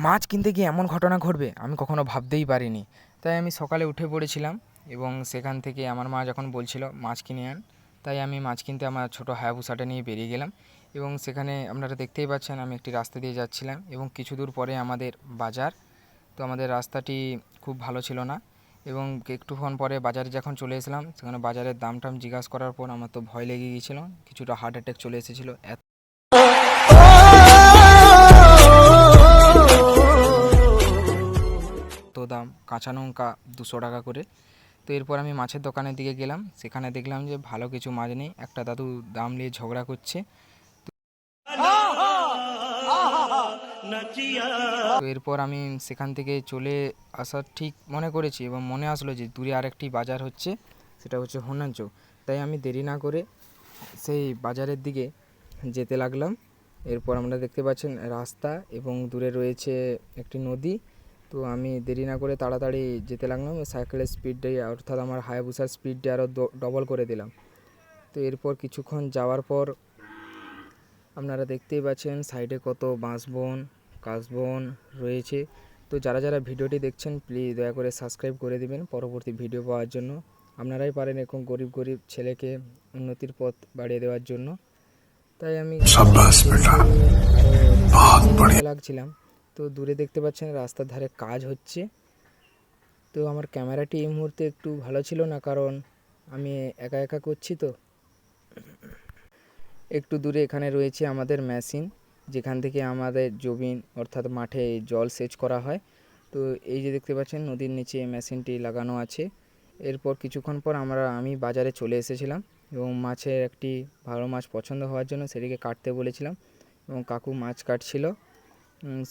মাছ কিনতে গিয়ে এমন ঘটনা ঘটবে আমি কখনো ভাবতেই পারিনি। তাই আমি সকালে উঠে পড়েছিলাম এবং সেখান থেকে আমার মা যখন বলছিল মাছ কিনে আন, তাই আমি মাছ কিনতে আমার ছোটো হায়াবুসাটা নিয়ে বেরিয়ে গেলাম। এবং সেখানে আপনারা দেখতেই পাচ্ছেন আমি একটি রাস্তা দিয়ে যাচ্ছিলাম এবং কিছু দূর পরে আমাদের বাজার। তো আমাদের রাস্তাটি খুব ভালো ছিল না এবং একটুক্ষণ পরে বাজারে যখন চলে এসলাম সেখানে বাজারের দাম টাম জিজ্ঞাসা করার পর আমার তো ভয় লেগে গিয়েছিলো, কিছুটা হার্ট অ্যাটাক চলে এসেছিলো। তো দাম কাঁচা লঙ্কা 200 টাকা করে। তো এরপর আমি মাছের দোকানের দিকে গেলাম, সেখানে দেখলাম যে ভালো কিছু মাছ নেই, একটা দাদু দাম নিয়ে ঝগড়া করছে। তো এরপর আমি সেখান থেকে চলে আসার ঠিক মনে করেছি এবং মনে আসলো যে দূরে আরেকটি বাজার হচ্ছে, সেটা হচ্ছে হন্যাঞ্চৌ। তাই আমি দেরি না করে সেই বাজারের দিকে যেতে লাগলাম। এরপর আমরা দেখতে পাচ্ছেন রাস্তা এবং দূরে রয়েছে একটি নদী। তো আমি দেরি না করে তাড়াতাড়ি যেতে লাগলাম, সাইকেলের স্পিডটাই অর্থাৎ আমার হায়াবুসার স্পিডটা আরও ডবল করে দিলাম। তো এরপর কিছুক্ষণ যাওয়ার পর আপনারা দেখতেই পাচ্ছেন সাইডে কত বাঁশবন কাশবন রয়েছে। তো যারা যারা ভিডিওটি দেখছেন প্লিজ দয়া করে সাবস্ক্রাইব করে দিবেন পরবর্তী ভিডিও পাওয়ার জন্য। আপনারাই পারেন এরকম গরিব গরিব ছেলেকে উন্নতির পথ বাড়িয়ে দেওয়ার জন্য। তাই আমি লাগছিলাম। তো দূরে দেখতে পাচ্ছেন রাস্তার ধারে কাজ হচ্ছে। তো আমার ক্যামেরাটি এই মুহূর্তে একটু ভালো ছিল না, কারণ আমি একা একা করছি। তো একটু দূরে এখানে রয়েছে আমাদের মেশিন, যেখান থেকে আমাদের জমিন অর্থাৎ মাঠে জল সেচ করা হয়। তো এই যে দেখতে পাচ্ছেন নদীর নিচে মেশিনটি লাগানো আছে। এরপর কিছুক্ষণ পর আমি বাজারে চলে এসেছিলাম এবং মাছের একটি ভালো মাছ পছন্দ হওয়ার জন্য সেটিকে কাটতে বলেছিলাম এবং কাকু মাছ কাটছিল।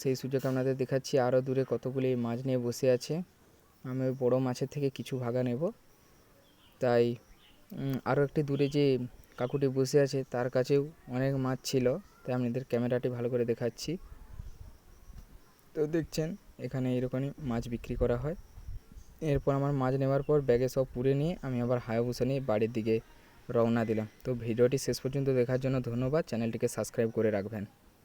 সেই সুযোগ আপনাদের দেখাচ্ছি। আরও দূরে কতগুলি মাছ নিয়ে বসে আছে। আমি ওই বড়ো মাছের থেকে কিছু ভাগা নেব। তাই আরও একটি দূরে যে কাকুটি বসে আছে তার কাছেও অনেক মাছ ছিল, তাই আপনাদের ক্যামেরাটি ভালো করে দেখাচ্ছি। তো দেখছেন এখানে এরকমই মাছ বিক্রি করা হয়। এরপর আমার মাছ নেওয়ার পর ব্যাগে সব পুরে নিয়ে আমি আবার হায়াবুসা নিয়ে বাড়ির দিকে রওনা দিলাম। তো ভিডিওটি শেষ পর্যন্ত দেখার জন্য ধন্যবাদ। চ্যানেলটিকে সাবস্ক্রাইব করে রাখবেন।